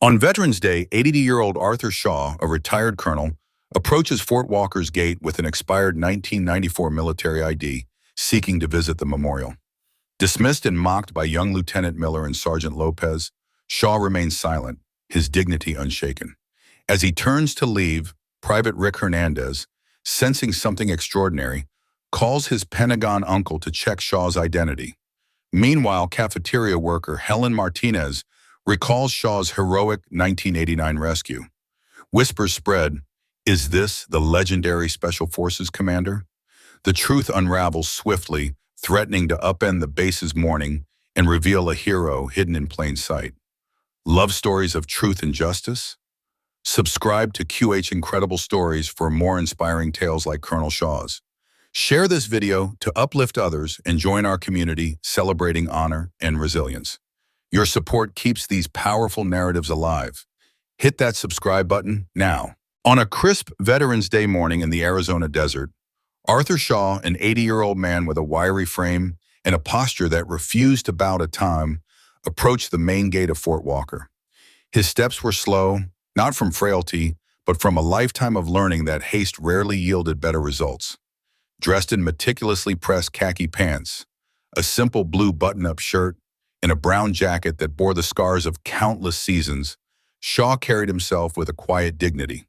On Veterans Day, 80-year-old Arthur Shaw, a retired colonel, approaches Fort Walker's gate with an expired 1994 military ID, seeking to visit the memorial. Dismissed and mocked by young Lieutenant Miller and Sergeant Lopez, Shaw remains silent, his dignity unshaken. As he turns to leave, Private Rick Hernandez, sensing something extraordinary, calls his Pentagon uncle to check Shaw's identity. Meanwhile, cafeteria worker Helen Martinez recalls Shaw's heroic 1989 rescue. Whispers spread, "Is this the legendary Special Forces commander?" The truth unravels swiftly, threatening to upend the base's mourning and reveal a hero hidden in plain sight. Love stories of truth and justice? Subscribe to QH Incredible Stories for more inspiring tales like Colonel Shaw's. Share this video to uplift others and join our community celebrating honor and resilience. Your support keeps these powerful narratives alive. Hit that subscribe button now. On a crisp Veterans Day morning in the Arizona desert, Arthur Shaw, an 80-year-old man with a wiry frame and a posture that refused to bow to time, approached the main gate of Fort Walker. His steps were slow, not from frailty, but from a lifetime of learning that haste rarely yielded better results. Dressed in meticulously pressed khaki pants, a simple blue button-up shirt, and a brown jacket that bore the scars of countless seasons, Shaw carried himself with a quiet dignity.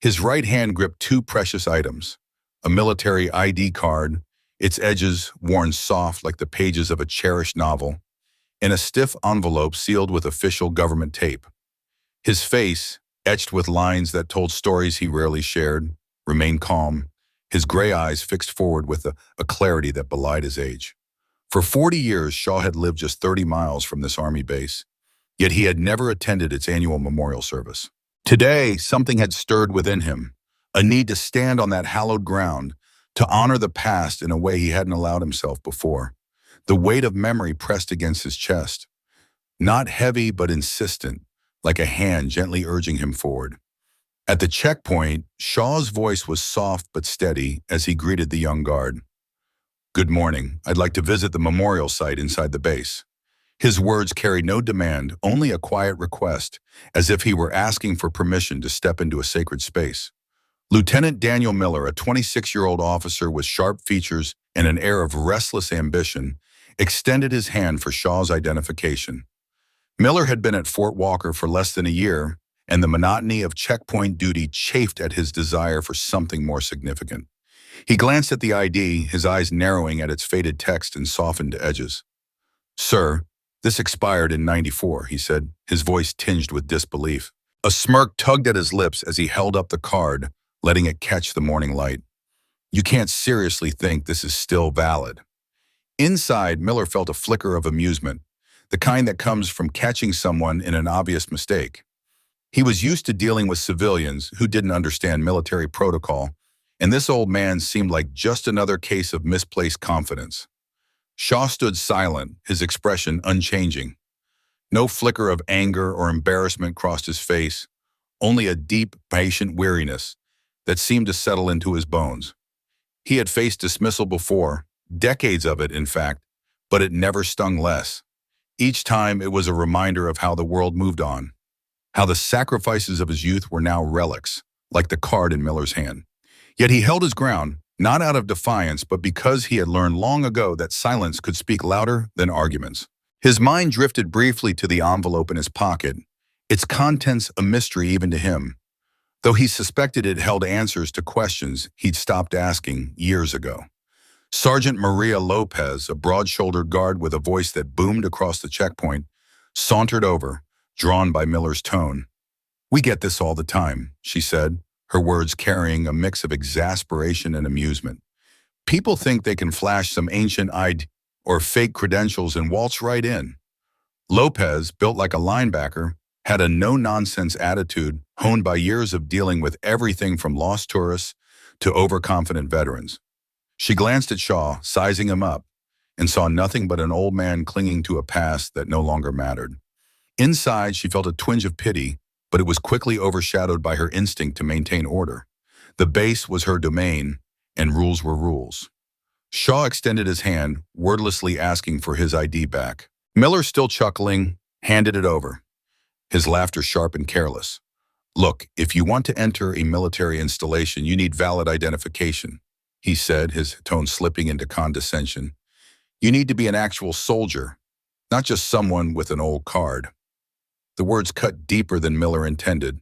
His right hand gripped two precious items: a military ID card, its edges worn soft like the pages of a cherished novel, and a stiff envelope sealed with official government tape. His face, etched with lines that told stories he rarely shared, remained calm, his gray eyes fixed forward with a clarity that belied his age. For 40 years, Shaw had lived just 30 miles from this Army base, yet he had never attended its annual memorial service. Today, something had stirred within him, a need to stand on that hallowed ground, to honor the past in a way he hadn't allowed himself before. The weight of memory pressed against his chest, not heavy but insistent, like a hand gently urging him forward. At the checkpoint, Shaw's voice was soft but steady as he greeted the young guard. "Good morning. I'd like to visit the memorial site inside the base." His words carried no demand, only a quiet request, as if he were asking for permission to step into a sacred space. Lieutenant Daniel Miller, a 26-year-old officer with sharp features and an air of restless ambition, extended his hand for Shaw's identification. Miller had been at Fort Walker for less than a year, and the monotony of checkpoint duty chafed at his desire for something more significant. He glanced at the ID, his eyes narrowing at its faded text and softened edges. "Sir, this expired in '94, he said, his voice tinged with disbelief. A smirk tugged at his lips as he held up the card, letting it catch the morning light. "You can't seriously think this is still valid." Inside, Miller felt a flicker of amusement, the kind that comes from catching someone in an obvious mistake. He was used to dealing with civilians who didn't understand military protocol, and this old man seemed like just another case of misplaced confidence. Shaw stood silent, his expression unchanging. No flicker of anger or embarrassment crossed his face, only a deep, patient weariness that seemed to settle into his bones. He had faced dismissal before, decades of it, in fact, but it never stung less. Each time it was a reminder of how the world moved on, how the sacrifices of his youth were now relics, like the card in Miller's hand. Yet he held his ground, not out of defiance, but because he had learned long ago that silence could speak louder than arguments. His mind drifted briefly to the envelope in his pocket, its contents a mystery even to him, though he suspected it held answers to questions he'd stopped asking years ago. Sergeant Maria Lopez, a broad-shouldered guard with a voice that boomed across the checkpoint, sauntered over, drawn by Miller's tone. "We get this all the time," she said, her words carrying a mix of exasperation and amusement. "People think they can flash some ancient ID or fake credentials and waltz right in." Lopez, built like a linebacker, had a no-nonsense attitude honed by years of dealing with everything from lost tourists to overconfident veterans. She glanced at Shaw, sizing him up, and saw nothing but an old man clinging to a past that no longer mattered. Inside, she felt a twinge of pity, but it was quickly overshadowed by her instinct to maintain order. The base was her domain, and rules were rules. Shaw extended his hand, wordlessly asking for his ID back. Miller, still chuckling, handed it over. his laughter sharp and careless. "Look, if you want to enter a military installation, you need valid identification," he said, his tone slipping into condescension. "You need to be an actual soldier, not just someone with an old card." The words cut deeper than Miller intended,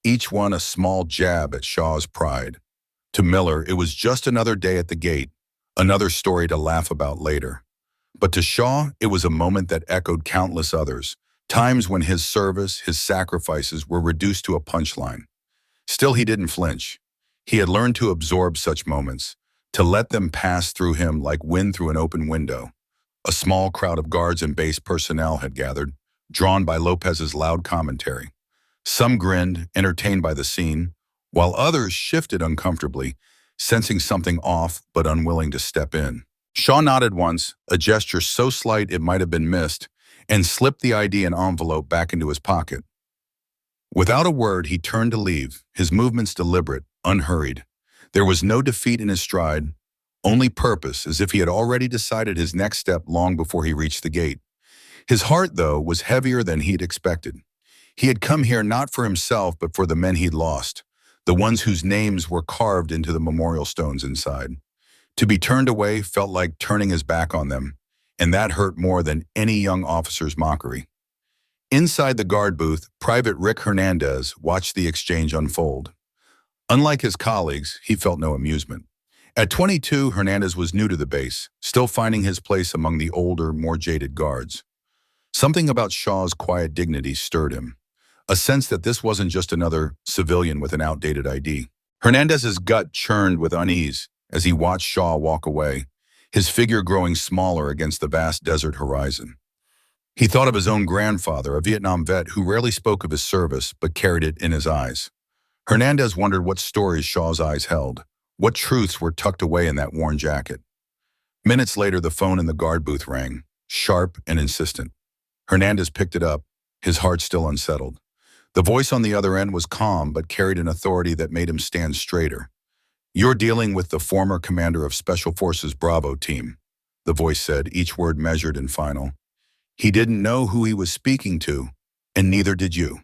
each one a small jab at Shaw's pride. To Miller, it was just another day at the gate, another story to laugh about later. But to Shaw, it was a moment that echoed countless others, times when his service, his sacrifices were reduced to a punchline. Still, he didn't flinch. He had learned to absorb such moments, to let them pass through him like wind through an open window. A small crowd of guards and base personnel had gathered, drawn by Lopez's loud commentary. Some grinned, entertained by the scene, while others shifted uncomfortably, sensing something off but unwilling to step in. Shaw nodded once, a gesture so slight it might have been missed, and slipped the ID and envelope back into his pocket. Without a word, he turned to leave, his movements deliberate, unhurried. There was no defeat in his stride, only purpose, as if he had already decided his next step long before he reached the gate. His heart, though, was heavier than he'd expected. He had come here not for himself, but for the men he'd lost, the ones whose names were carved into the memorial stones inside. To be turned away felt like turning his back on them, and that hurt more than any young officer's mockery. Inside the guard booth, Private Rick Hernandez watched the exchange unfold. Unlike his colleagues, he felt no amusement. At 22, Hernandez was new to the base, still finding his place among the older, more jaded guards. Something about Shaw's quiet dignity stirred him, a sense that this wasn't just another civilian with an outdated ID. Hernandez's gut churned with unease as he watched Shaw walk away, his figure growing smaller against the vast desert horizon. He thought of his own grandfather, a Vietnam vet who rarely spoke of his service but carried it in his eyes. Hernandez wondered what stories Shaw's eyes held, what truths were tucked away in that worn jacket. Minutes later, the phone in the guard booth rang, sharp and insistent. Hernandez picked it up, his heart still unsettled. The voice on the other end was calm but carried an authority that made him stand straighter. "You're dealing with the former commander of Special Forces Bravo team," the voice said, each word measured and final. He didn't know who he was speaking to, and neither did you.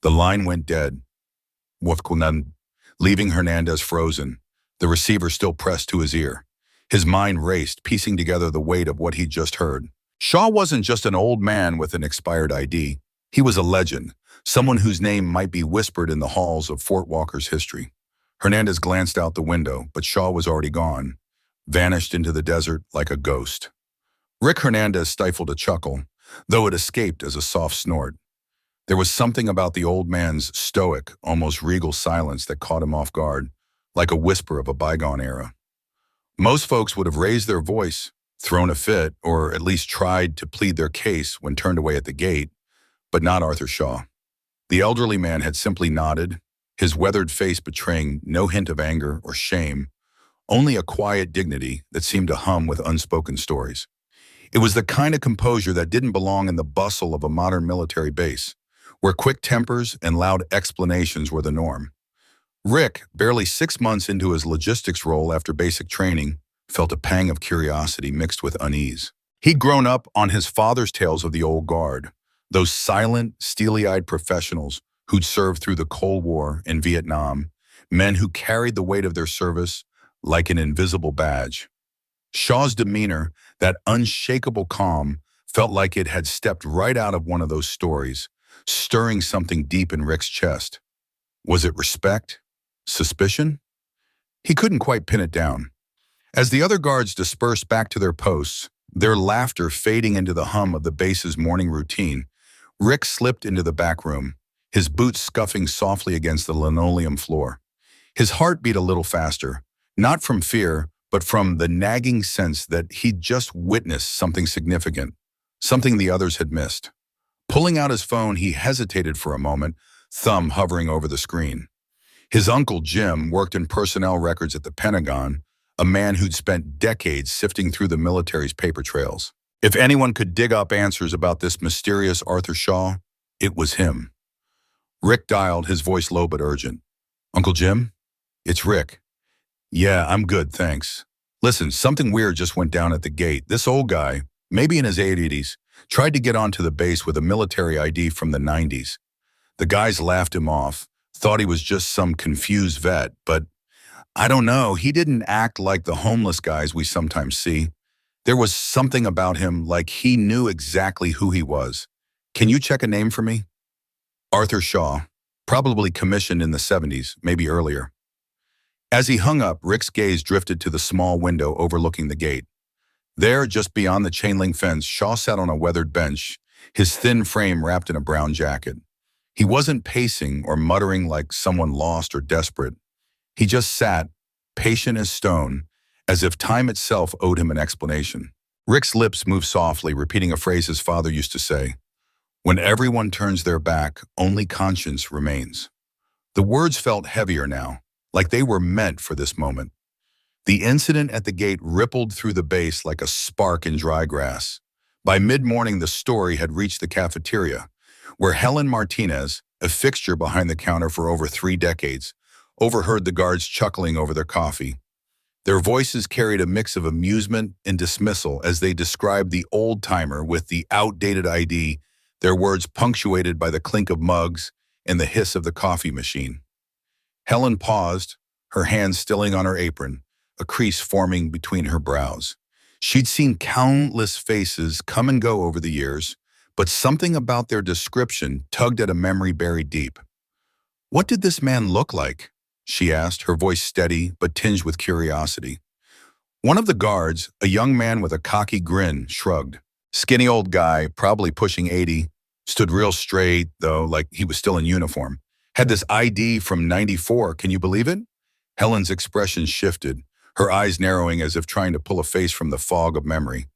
The line went dead, leaving Hernandez frozen, the receiver still pressed to his ear. His mind raced, piecing together the weight of what he'd just heard. Shaw wasn't just an old man with an expired ID. He was a legend, someone whose name might be whispered in the halls of Fort Walker's history. Hernandez glanced out the window, but Shaw was already gone, vanished into the desert like a ghost. Rick Hernandez stifled a chuckle, though it escaped as a soft snort. There was something about the old man's stoic, almost regal silence that caught him off guard, like a whisper of a bygone era. Most folks would have raised their voice, thrown a fit, or at least tried to plead their case when turned away at the gate, but not Arthur Shaw. The elderly man had simply nodded, his weathered face betraying no hint of anger or shame, only a quiet dignity that seemed to hum with unspoken stories. It was the kind of composure that didn't belong in the bustle of a modern military base, where quick tempers and loud explanations were the norm. Rick, barely 6 months into his logistics role after basic training, felt a pang of curiosity mixed with unease. He'd grown up on his father's tales of the old guard, those silent, steely-eyed professionals who'd served through the Cold War and Vietnam, men who carried the weight of their service like an invisible badge. Shaw's demeanor, that unshakable calm, felt like it had stepped right out of one of those stories, stirring something deep in Rick's chest. Was it respect? Suspicion? He couldn't quite pin it down. As the other guards dispersed back to their posts, their laughter fading into the hum of the base's morning routine, Rick slipped into the back room, his boots scuffing softly against the linoleum floor. His heart beat a little faster, not from fear, but from the nagging sense that he'd just witnessed something significant, something the others had missed. Pulling out his phone, he hesitated for a moment, thumb hovering over the screen. His uncle Jim worked in personnel records at the Pentagon, a man who'd spent decades sifting through the military's paper trails. If anyone could dig up answers about this mysterious Arthur Shaw, it was him. Rick dialed, his voice low but urgent. "Uncle Jim? It's Rick." "Yeah, I'm good, thanks. Listen, something weird just went down at the gate. This old guy, maybe in his 80s, Tried to get onto the base with a military ID from the 90s. The guys laughed him off, thought he was just some confused vet, but I don't know, he didn't act like the homeless guys we sometimes see. There was something about him like he knew exactly who he was. Can you check a name for me? Arthur Shaw, probably commissioned in the 70s, maybe earlier. As he hung up, Rick's gaze drifted to the small window overlooking the gate. There, just beyond the chain-link fence, Shaw sat on a weathered bench, his thin frame wrapped in a brown jacket. He wasn't pacing or muttering like someone lost or desperate. He just sat, patient as stone, as if time itself owed him an explanation. Rick's lips moved softly, repeating a phrase his father used to say, "When everyone turns their back, only conscience remains." The words felt heavier now, like they were meant for this moment. The incident at the gate rippled through the base like a spark in dry grass. By mid-morning, the story had reached the cafeteria, where Helen Martinez, a fixture behind the counter for over 3 decades, overheard the guards chuckling over their coffee. Their voices carried a mix of amusement and dismissal as they described the old-timer with the outdated ID, their words punctuated by the clink of mugs and the hiss of the coffee machine. Helen paused, her hands stilling on her apron, a crease forming between her brows. She'd seen countless faces come and go over the years, but something about their description tugged at a memory buried deep. "What did this man look like?" she asked, her voice steady but tinged with curiosity. One of the guards, a young man with a cocky grin, shrugged. Skinny old guy, probably pushing 80, stood real straight, though, like he was still in uniform. Had this ID from 94, can you believe it? Helen's expression shifted, her eyes narrowing as if trying to pull a face from the fog of memory.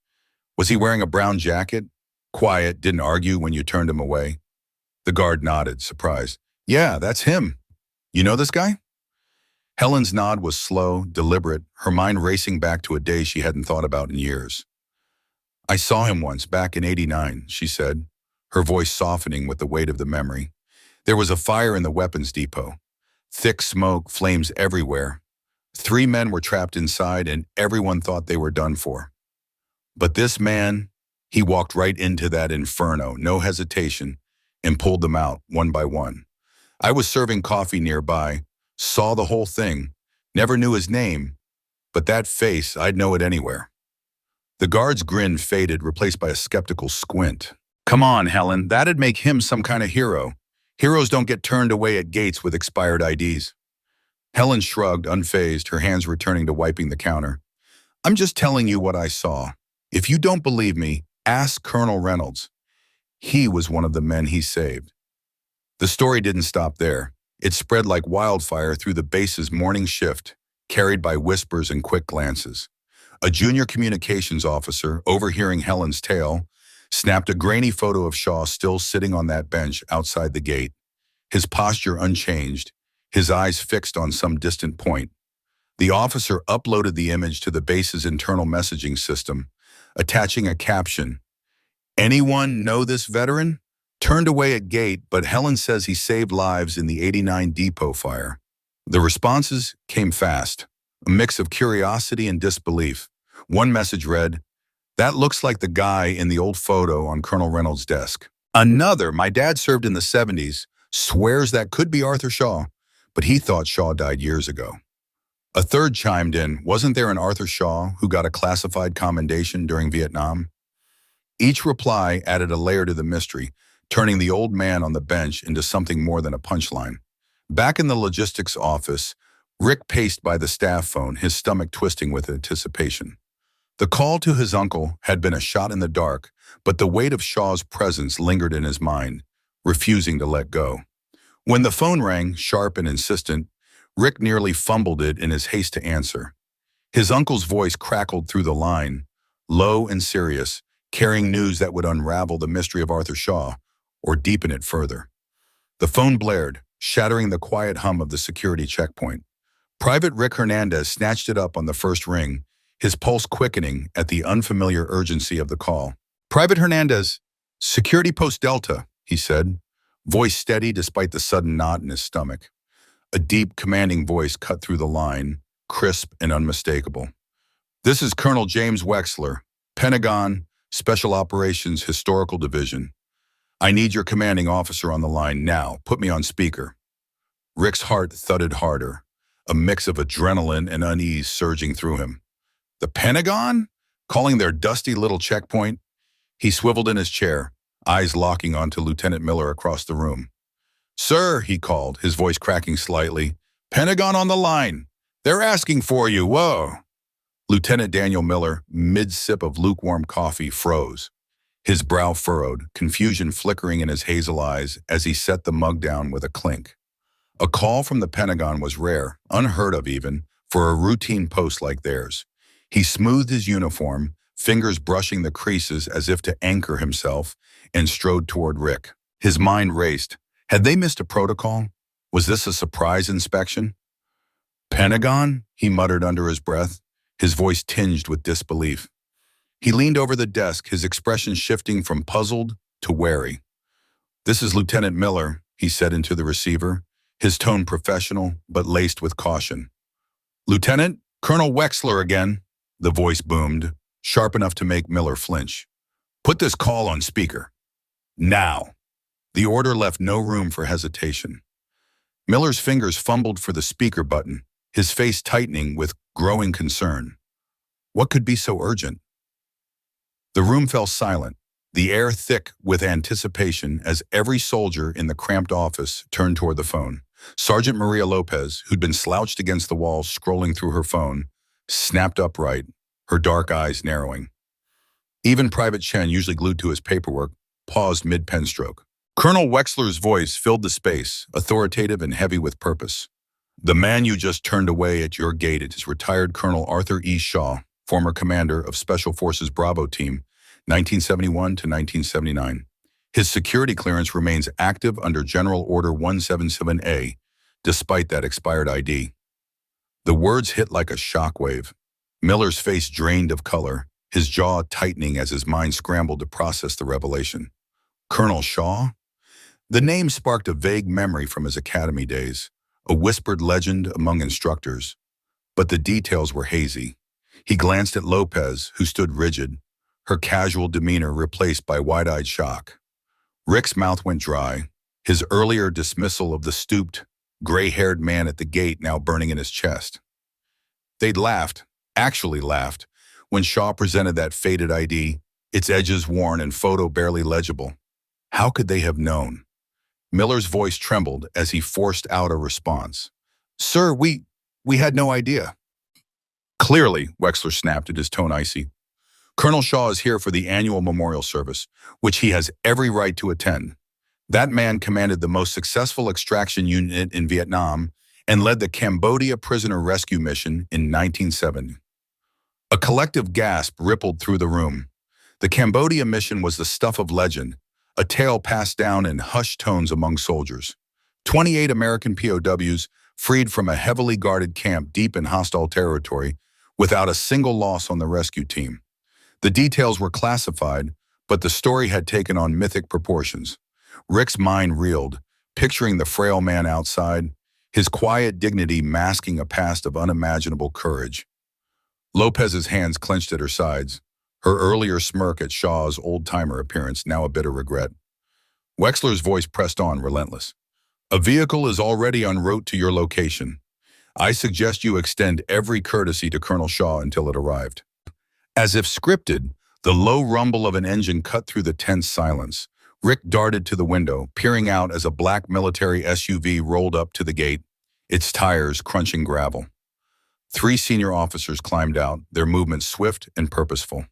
Was he wearing a brown jacket? Quiet, didn't argue when you turned him away. The guard nodded, surprised. "Yeah, that's him. You know this guy?" Helen's nod was slow, deliberate, her mind racing back to a day she hadn't thought about in years. "I saw him once, back in '89, she said, her voice softening with the weight of the memory. There was a fire in the weapons depot. Thick smoke, flames everywhere. 3 men were trapped inside and everyone thought they were done for. But this man, he walked right into that inferno, no hesitation, and pulled them out, one by one. I was serving coffee nearby, saw the whole thing, never knew his name, but that face, I'd know it anywhere." The guard's grin faded, replaced by a skeptical squint. "Come on, Helen, that'd make him some kind of hero. Heroes don't get turned away at gates with expired IDs. Helen shrugged, unfazed, her hands returning to wiping the counter. "I'm just telling you what I saw. If you don't believe me, ask Colonel Reynolds. He was one of the men he saved." The story didn't stop there. It spread like wildfire through the base's morning shift, carried by whispers and quick glances. A junior communications officer, overhearing Helen's tale, snapped a grainy photo of Shaw still sitting on that bench outside the gate, his posture unchanged, his eyes fixed on some distant point. The officer uploaded the image to the base's internal messaging system, attaching a caption, "Anyone know this veteran? Turned away at gate, but Helen says he saved lives in the '89 depot fire." The responses came fast, a mix of curiosity and disbelief. One message read, "That looks like the guy in the old photo on Colonel Reynolds' desk." Another, "My dad served in the '70s, swears that could be Arthur Shaw, but he thought Shaw died years ago." A third chimed in, "Wasn't there an Arthur Shaw who got a classified commendation during Vietnam?" Each reply added a layer to the mystery, turning the old man on the bench into something more than a punchline. Back in the logistics office, Rick paced by the staff phone, his stomach twisting with anticipation. The call to his uncle had been a shot in the dark, but the weight of Shaw's presence lingered in his mind, refusing to let go. When the phone rang, sharp and insistent, Rick nearly fumbled it in his haste to answer. His uncle's voice crackled through the line, low and serious, carrying news that would unravel the mystery of Arthur Shaw, or deepen it further. The phone blared, shattering the quiet hum of the security checkpoint. Private Rick Hernandez snatched it up on the first ring, his pulse quickening at the unfamiliar urgency of the call. "Private Hernandez, Security Post Delta," he said, voice steady despite the sudden knot in his stomach. A deep, commanding voice cut through the line, crisp and unmistakable. "This is Colonel James Wexler, Pentagon, Special Operations Historical Division. I need your commanding officer on the line now. Put me on speaker." Rick's heart thudded harder, a mix of adrenaline and unease surging through him. The Pentagon? Calling their dusty little checkpoint? He swiveled in his chair, eyes locking onto Lieutenant Miller across the room. "Sir," he called, his voice cracking slightly. "Pentagon on the line. They're asking for you. Whoa." Lieutenant Daniel Miller, mid-sip of lukewarm coffee, froze. His brow furrowed, confusion flickering in his hazel eyes as he set the mug down with a clink. A call from the Pentagon was rare, unheard of even, for a routine post like theirs. He smoothed his uniform, fingers brushing the creases as if to anchor himself, and strode toward Rick. His mind raced. Had they missed a protocol? Was this a surprise inspection? "Pentagon?" he muttered under his breath, his voice tinged with disbelief. He leaned over the desk, his expression shifting from puzzled to wary. "This is Lieutenant Miller," he said into the receiver, his tone professional but laced with caution. "Lieutenant, Colonel Wexler again," the voice boomed, sharp enough to make Miller flinch. "Put this call on speaker. Now." The order left no room for hesitation. Miller's fingers fumbled for the speaker button, his face tightening with growing concern. What could be so urgent? The room fell silent, the air thick with anticipation as every soldier in the cramped office turned toward the phone. Sergeant Maria Lopez, who'd been slouched against the wall scrolling through her phone, snapped upright, her dark eyes narrowing. Even Private Chen, usually glued to his paperwork, paused mid-pen stroke. Colonel Wexler's voice filled the space, authoritative and heavy with purpose. "The man you just turned away at your gate is retired Colonel Arthur E. Shaw, former commander of Special Forces Bravo Team, 1971 to 1979. His security clearance remains active under General Order 177A, despite that expired ID." The words hit like a shockwave. Miller's face drained of color, his jaw tightening as his mind scrambled to process the revelation. Colonel Shaw? The name sparked a vague memory from his academy days, a whispered legend among instructors. But the details were hazy. He glanced at Lopez, who stood rigid, her casual demeanor replaced by wide-eyed shock. Rick's mouth went dry, his earlier dismissal of the stooped, gray-haired man at the gate now burning in his chest. They'd laughed, actually laughed, when Shaw presented that faded ID, its edges worn and photo barely legible. How could they have known? Miller's voice trembled as he forced out a response. "Sir, we had no idea." "Clearly," Wexler snapped, his tone icy. "Colonel Shaw is here for the annual memorial service, which he has every right to attend. That man commanded the most successful extraction unit in Vietnam and led the Cambodia prisoner rescue mission in 1970. A collective gasp rippled through the room. The Cambodia mission was the stuff of legend, a tale passed down in hushed tones among soldiers. 28 American POWs freed from a heavily guarded camp deep in hostile territory without a single loss on the rescue team. The details were classified, but the story had taken on mythic proportions. Rick's mind reeled, picturing the frail man outside, his quiet dignity masking a past of unimaginable courage. Lopez's hands clenched at her sides, her earlier smirk at Shaw's old-timer appearance now a bitter regret. Wexler's voice pressed on, relentless. "A vehicle is already en route to your location. I suggest you extend every courtesy to Colonel Shaw until it arrived." As if scripted, the low rumble of an engine cut through the tense silence. Rick darted to the window, peering out as a black military SUV rolled up to the gate, its tires crunching gravel. 3 senior officers climbed out, their movements swift and purposeful.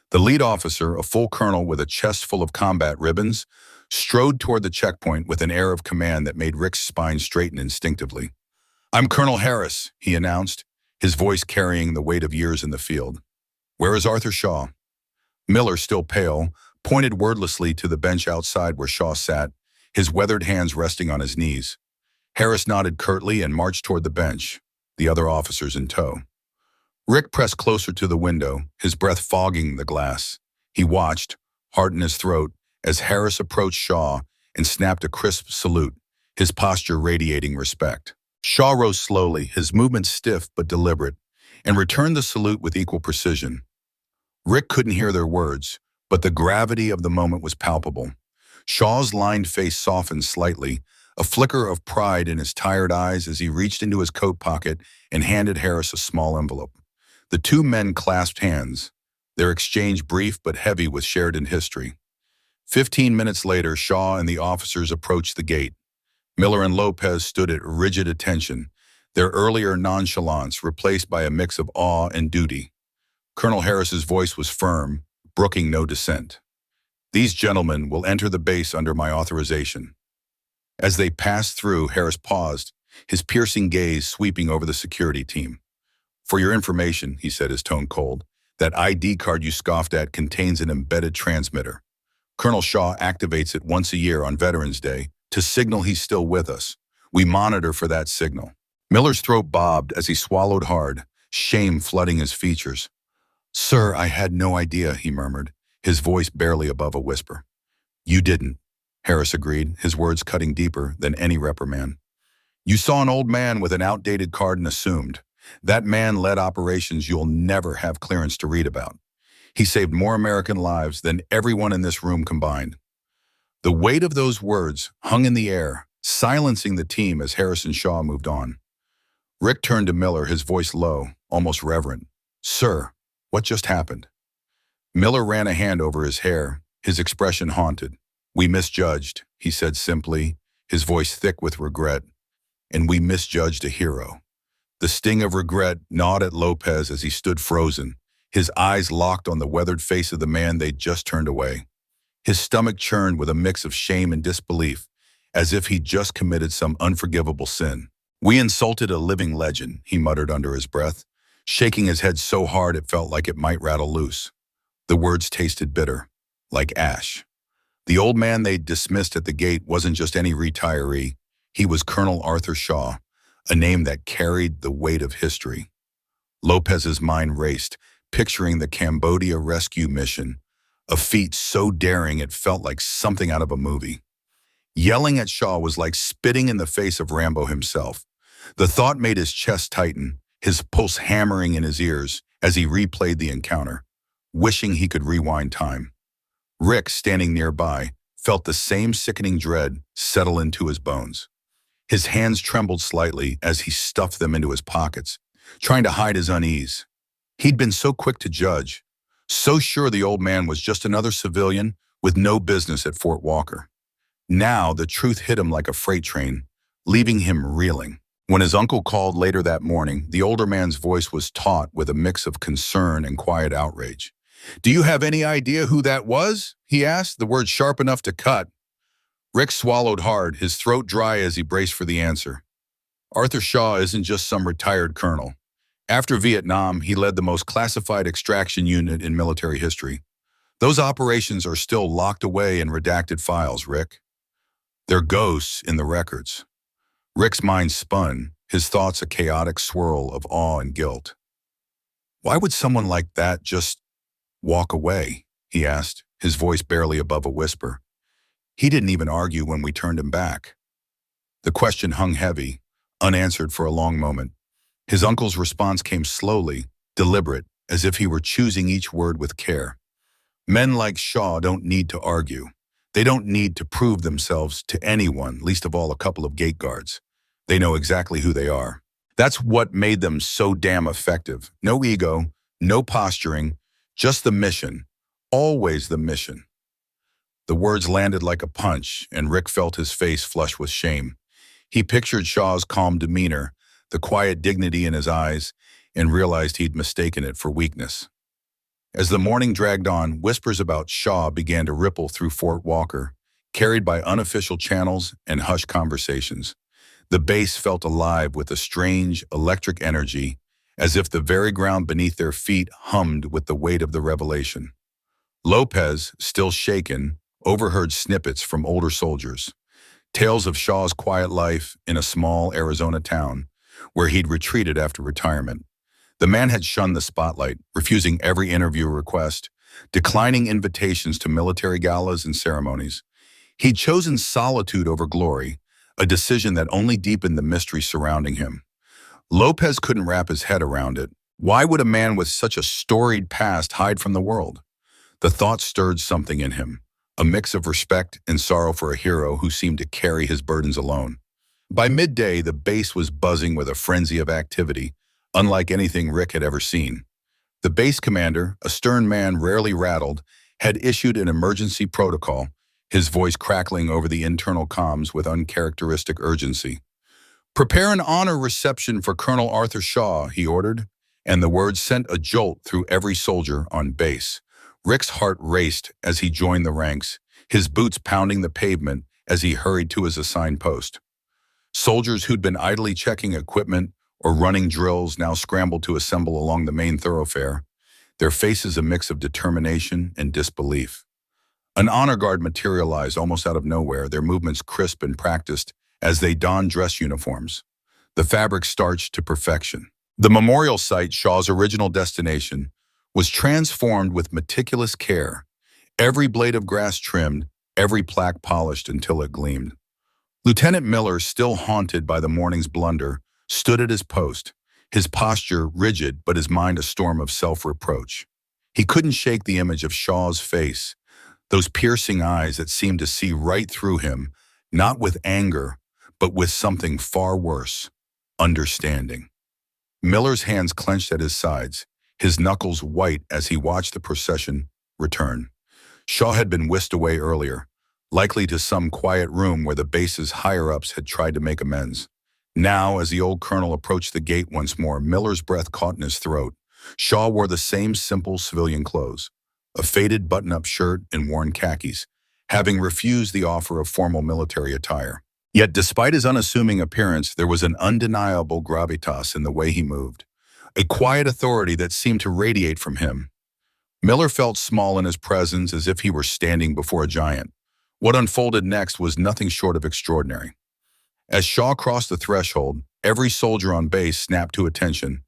The lead officer, a full colonel with a chest full of combat ribbons, strode toward the checkpoint with an air of command that made Rick's spine straighten instinctively. "I'm Colonel Harris," he announced, his voice carrying the weight of years in the field. "Where is Arthur Shaw?" Miller, still pale, pointed wordlessly to the bench outside where Shaw sat, his weathered hands resting on his knees. Harris nodded curtly and marched toward the bench, the other officers in tow. Rick pressed closer to the window, his breath fogging the glass. He watched, heart in his throat, as Harris approached Shaw and snapped a crisp salute, his posture radiating respect. Shaw rose slowly, his movements stiff but deliberate, and returned the salute with equal precision. Rick couldn't hear their words, but the gravity of the moment was palpable. Shaw's lined face softened slightly, a flicker of pride in his tired eyes as he reached into his coat pocket and handed Harris a small envelope. The two men clasped hands, their exchange brief but heavy with shared history. 15 minutes later, Shaw and the officers approached the gate. Miller and Lopez stood at rigid attention, their earlier nonchalance replaced by a mix of awe and duty. Colonel Harris's voice was firm, brooking no dissent. "These gentlemen will enter the base under my authorization." As they passed through, Harris paused, his piercing gaze sweeping over the security team. "For your information," he said, his tone cold, "that ID card you scoffed at contains an embedded transmitter. Colonel Shaw activates it once a year on Veterans Day to signal he's still with us. We monitor for that signal." Miller's throat bobbed as he swallowed hard, shame flooding his features. "Sir, I had no idea," he murmured, his voice barely above a whisper. "You didn't," Harris agreed, his words cutting deeper than any reprimand. "You saw an old man with an outdated card and assumed. That man led operations you'll never have clearance to read about. He saved more American lives than everyone in this room combined." The weight of those words hung in the air, silencing the team as Harris and Shaw moved on. Rick turned to Miller, his voice low, almost reverent. "Sir, what just happened?" Miller ran a hand over his hair, his expression haunted. "We misjudged," he said simply, his voice thick with regret. "And we misjudged a hero." The sting of regret gnawed at Lopez as he stood frozen, his eyes locked on the weathered face of the man they'd just turned away. His stomach churned with a mix of shame and disbelief, as if he'd just committed some unforgivable sin. "We insulted a living legend," he muttered under his breath, shaking his head so hard it felt like it might rattle loose. The words tasted bitter, like ash. The old man they'd dismissed at the gate wasn't just any retiree. He was Colonel Arthur Shaw, a name that carried the weight of history. Lopez's mind raced, picturing the Cambodia rescue mission, a feat so daring it felt like something out of a movie. Yelling at Shaw was like spitting in the face of Rambo himself. The thought made his chest tighten, his pulse hammering in his ears as he replayed the encounter, wishing he could rewind time. Rick, standing nearby, felt the same sickening dread settle into his bones. His hands trembled slightly as he stuffed them into his pockets, trying to hide his unease. He'd been so quick to judge, so sure the old man was just another civilian with no business at Fort Walker. Now the truth hit him like a freight train, leaving him reeling. When his uncle called later that morning, the older man's voice was taut with a mix of concern and quiet outrage. "Do you have any idea who that was?" he asked, the words sharp enough to cut. Rick swallowed hard, his throat dry as he braced for the answer. "Arthur Shaw isn't just some retired colonel. After Vietnam, he led the most classified extraction unit in military history. Those operations are still locked away in redacted files, Rick. They're ghosts in the records." Rick's mind spun, his thoughts a chaotic swirl of awe and guilt. "Why would someone like that just walk away?" he asked, his voice barely above a whisper. "He didn't even argue when we turned him back." The question hung heavy, unanswered for a long moment. His uncle's response came slowly, deliberate, as if he were choosing each word with care. "Men like Shaw don't need to argue. They don't need to prove themselves to anyone, least of all a couple of gate guards. They know exactly who they are. That's what made them so damn effective. No ego, no posturing, just the mission. Always the mission." The words landed like a punch, and Rick felt his face flush with shame. He pictured Shaw's calm demeanor, the quiet dignity in his eyes, and realized he'd mistaken it for weakness. As the morning dragged on, whispers about Shaw began to ripple through Fort Walker, carried by unofficial channels and hushed conversations. The base felt alive with a strange, electric energy, as if the very ground beneath their feet hummed with the weight of the revelation. Lopez, still shaken, overheard snippets from older soldiers, tales of Shaw's quiet life in a small Arizona town, where he'd retreated after retirement. The man had shunned the spotlight, refusing every interview request, declining invitations to military galas and ceremonies. He'd chosen solitude over glory, a decision that only deepened the mystery surrounding him. Lopez couldn't wrap his head around it. Why would a man with such a storied past hide from the world? The thought stirred something in him, a mix of respect and sorrow for a hero who seemed to carry his burdens alone. By midday, the base was buzzing with a frenzy of activity, unlike anything Rick had ever seen. The base commander, a stern man rarely rattled, had issued an emergency protocol, his voice crackling over the internal comms with uncharacteristic urgency. "Prepare an honor reception for Colonel Arthur Shaw," he ordered, and the words sent a jolt through every soldier on base. Rick's heart raced as he joined the ranks, his boots pounding the pavement as he hurried to his assigned post. Soldiers who'd been idly checking equipment or running drills now scrambled to assemble along the main thoroughfare, their faces a mix of determination and disbelief. An honor guard materialized almost out of nowhere, their movements crisp and practiced as they donned dress uniforms, the fabric starched to perfection. The memorial site, Shaw's original destination, was transformed with meticulous care, every blade of grass trimmed, every plaque polished until it gleamed. Lieutenant Miller, still haunted by the morning's blunder, stood at his post, his posture rigid but his mind a storm of self-reproach. He couldn't shake the image of Shaw's face, those piercing eyes that seemed to see right through him, not with anger, but with something far worse, understanding. Miller's hands clenched at his sides, his knuckles white as he watched the procession return. Shaw had been whisked away earlier, likely to some quiet room where the base's higher-ups had tried to make amends. Now, as the old colonel approached the gate once more, Miller's breath caught in his throat. Shaw wore the same simple civilian clothes, a faded button-up shirt and worn khakis, having refused the offer of formal military attire. Yet despite his unassuming appearance, there was an undeniable gravitas in the way he moved, a quiet authority that seemed to radiate from him. Miller felt small in his presence, as if he were standing before a giant. What unfolded next was nothing short of extraordinary. As Shaw crossed the threshold, every soldier on base snapped to attention,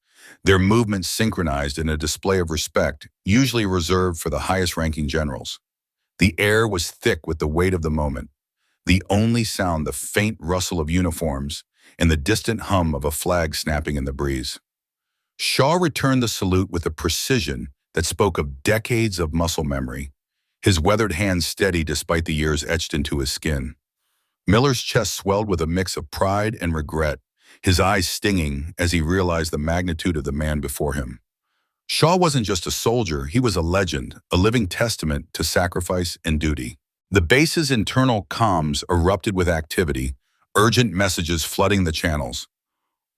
their movements synchronized in a display of respect, usually reserved for the highest-ranking generals. The air was thick with the weight of the moment, the only sound the faint rustle of uniforms and the distant hum of a flag snapping in the breeze. Shaw returned the salute with a precision that spoke of decades of muscle memory, his weathered hands steady despite the years etched into his skin. Miller's chest swelled with a mix of pride and regret, his eyes stinging as he realized the magnitude of the man before him. Shaw wasn't just a soldier, he was a legend, a living testament to sacrifice and duty. The base's internal comms erupted with activity, urgent messages flooding the channels.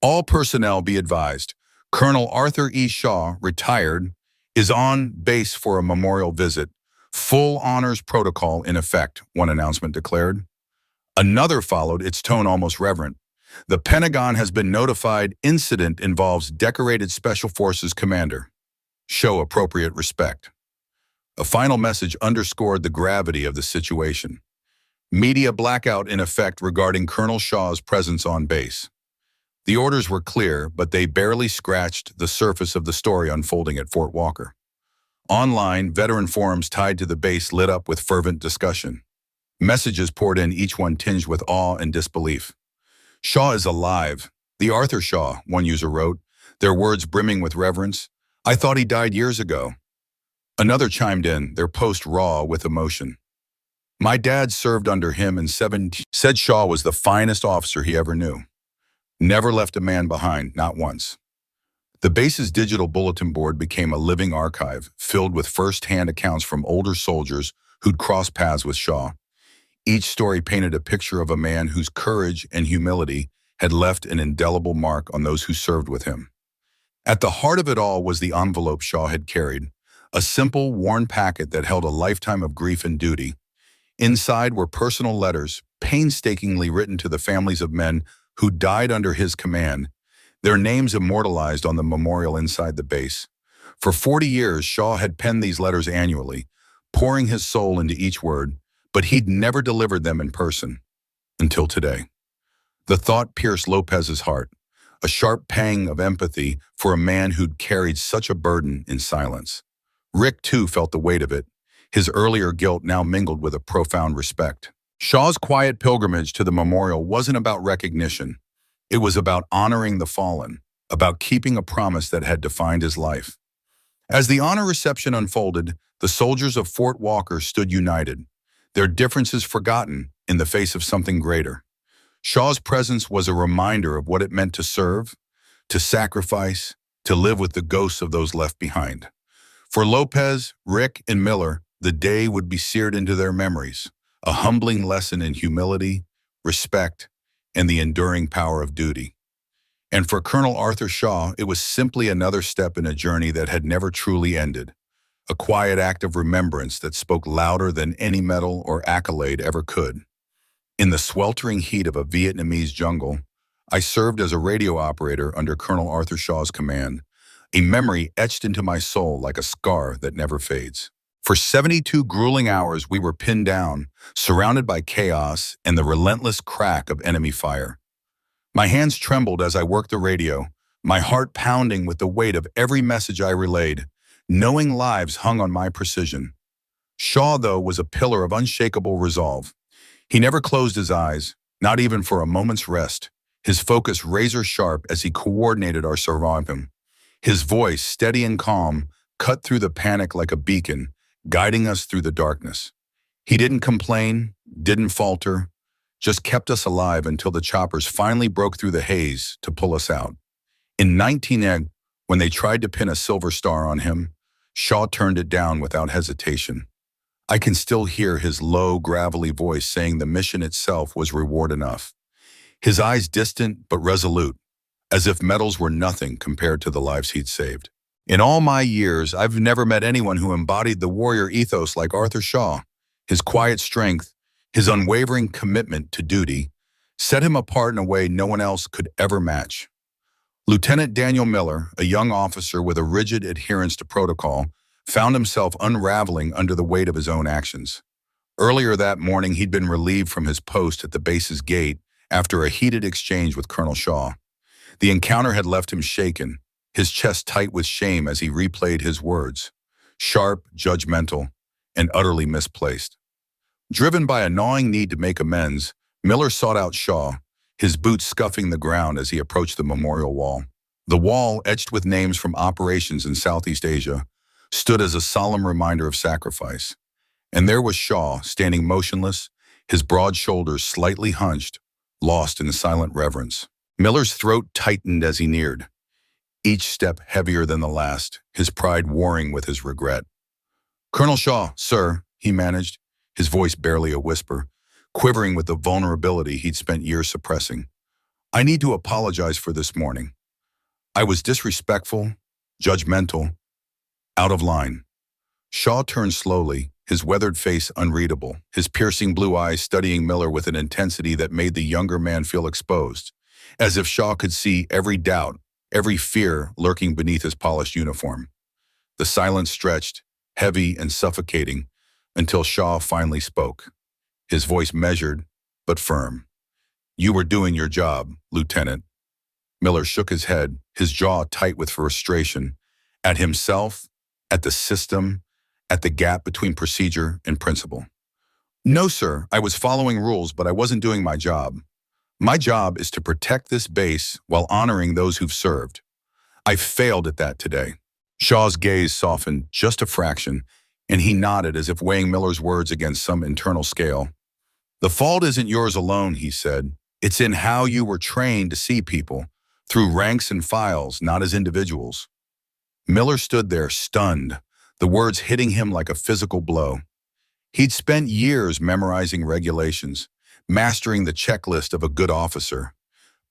"All personnel be advised, Colonel Arthur E. Shaw, retired, is on base for a memorial visit. Full honors protocol in effect," one announcement declared. Another followed, its tone almost reverent. "The Pentagon has been notified incident involves decorated Special Forces commander. Show appropriate respect." A final message underscored the gravity of the situation. Media blackout in effect regarding Colonel Shaw's presence on base. The orders were clear, but they barely scratched the surface of the story unfolding at Fort Walker. Online, veteran forums tied to the base lit up with fervent discussion. Messages poured in, each one tinged with awe and disbelief. "Shaw is alive. The Arthur Shaw," one user wrote, their words brimming with reverence. "I thought he died years ago." Another chimed in, their post raw with emotion. "My dad served under him in 17, said Shaw was the finest officer he ever knew. Never left a man behind, not once." The base's digital bulletin board became a living archive, filled with first-hand accounts from older soldiers who'd crossed paths with Shaw. Each story painted a picture of a man whose courage and humility had left an indelible mark on those who served with him. At the heart of it all was the envelope Shaw had carried, a simple, worn packet that held a lifetime of grief and duty. Inside were personal letters, painstakingly written to the families of men who died under his command, their names immortalized on the memorial inside the base. For 40 years, Shaw had penned these letters annually, pouring his soul into each word, but he'd never delivered them in person. Until today. The thought pierced Lopez's heart, a sharp pang of empathy for a man who'd carried such a burden in silence. Rick, too, felt the weight of it, his earlier guilt now mingled with a profound respect. Shaw's quiet pilgrimage to the memorial wasn't about recognition. It was about honoring the fallen, about keeping a promise that had defined his life. As the honor reception unfolded, the soldiers of Fort Walker stood united, their differences forgotten in the face of something greater. Shaw's presence was a reminder of what it meant to serve, to sacrifice, to live with the ghosts of those left behind. For Lopez, Rick, and Miller, the day would be seared into their memories, a humbling lesson in humility, respect, and the enduring power of duty. And for Colonel Arthur Shaw, it was simply another step in a journey that had never truly ended, a quiet act of remembrance that spoke louder than any medal or accolade ever could. In the sweltering heat of a Vietnamese jungle, I served as a radio operator under Colonel Arthur Shaw's command, a memory etched into my soul like a scar that never fades. For 72 grueling hours, we were pinned down, surrounded by chaos and the relentless crack of enemy fire. My hands trembled as I worked the radio, my heart pounding with the weight of every message I relayed, knowing lives hung on my precision. Shaw, though, was a pillar of unshakable resolve. He never closed his eyes, not even for a moment's rest, his focus razor-sharp as he coordinated our survival. His voice, steady and calm, cut through the panic like a beacon, guiding us through the darkness. He didn't complain, didn't falter, just kept us alive until the choppers finally broke through the haze to pull us out. In 19 when they tried to pin a silver star on him, Shaw turned it down without hesitation. I can still hear his low, gravelly voice saying the mission itself was reward enough. His eyes distant but resolute, as if medals were nothing compared to the lives he'd saved. In all my years, I've never met anyone who embodied the warrior ethos like Arthur Shaw. His quiet strength, his unwavering commitment to duty, set him apart in a way no one else could ever match. Lieutenant Daniel Miller, a young officer with a rigid adherence to protocol, found himself unraveling under the weight of his own actions. Earlier that morning, he'd been relieved from his post at the base's gate after a heated exchange with Colonel Shaw. The encounter had left him shaken, his chest tight with shame as he replayed his words, sharp, judgmental, and utterly misplaced. Driven by a gnawing need to make amends, Miller sought out Shaw, his boots scuffing the ground as he approached the memorial wall. The wall, etched with names from operations in Southeast Asia, stood as a solemn reminder of sacrifice. And there was Shaw, standing motionless, his broad shoulders slightly hunched, lost in silent reverence. Miller's throat tightened as he neared, each step heavier than the last, his pride warring with his regret. "Colonel Shaw, sir," he managed, his voice barely a whisper, quivering with the vulnerability he'd spent years suppressing. "I need to apologize for this morning. I was disrespectful, judgmental, out of line." Shaw turned slowly, his weathered face unreadable, his piercing blue eyes studying Miller with an intensity that made the younger man feel exposed, as if Shaw could see every doubt, every fear lurking beneath his polished uniform. The silence stretched, heavy and suffocating, until Shaw finally spoke, his voice measured but firm. "You were doing your job, Lieutenant." Miller shook his head, his jaw tight with frustration, at himself, at the system, at the gap between procedure and principle. "No, sir, I was following rules, but I wasn't doing my job. My job is to protect this base while honoring those who've served. I failed at that today." Shaw's gaze softened just a fraction, and he nodded as if weighing Miller's words against some internal scale. "The fault isn't yours alone," he said. "It's in how you were trained to see people, through ranks and files, not as individuals." Miller stood there, stunned, the words hitting him like a physical blow. He'd spent years memorizing regulations, mastering the checklist of a good officer.